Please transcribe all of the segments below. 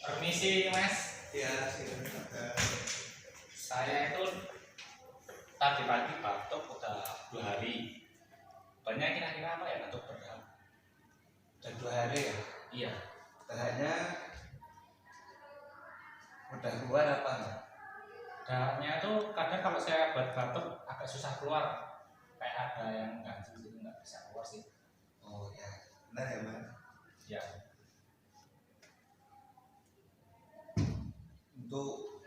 Permisi Mas, Ya, silakan. saya itu tadi pagi batuk udah 2 hari. Banyak kira-kira apa ya batuk berdahak? Udah 2 hari ya. Iya, Dahaknya udah keluar apa enggak? dahaknya tuh kadang kalau saya buat batuk agak susah keluar. Kayak ada yang ganjil gitu nggak bisa keluar sih. Oh ya, benar ya Mas. Ya, Untuk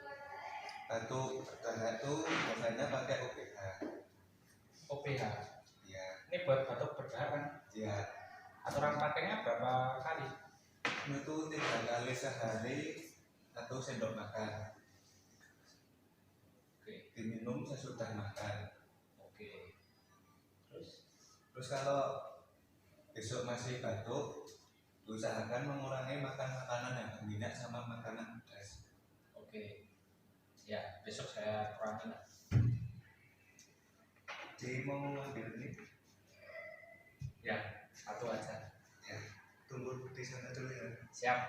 batuk berdahak tuh biasanya pakai OPH. OPH. Ya, Ini buat batuk berdahak kan? ya. Aturan pakainya berapa kali? Itu 3 kali sehari 1 sendok makan. Oke, Diminum sesudah makan. oke. Terus? Terus kalau besok masih batuk, usahakan mengurangi makan makanan yang berminyak sama makanan pedas. Oke. Ya, besok saya kurangin lah. Jadi mau ngambil ini? Ya, satu aja. Ya, tunggu di sana dulu ya. Siap.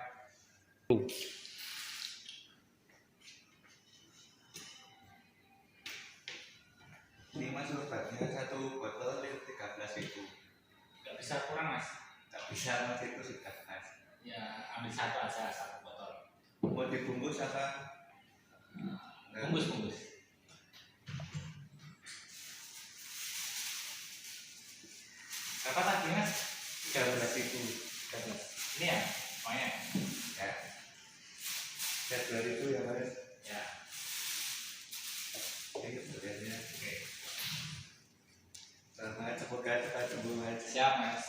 Ini Mas obatnya 1 botol 13.000. Nggak bisa kurang Mas. Tak bisa Mas, itu sudah Mas. Ya, ambil satu aja, satu botol. Mau dibungkus apa? Bungkus. Apa tadi Mas? 13.000. 13. Ini ya, pokoknya. Ya. Jadwal itu ya Mas. Ya, Ini sebenarnya. oke. Selamat, semoga cepat sembuh Mas. Siap Mas.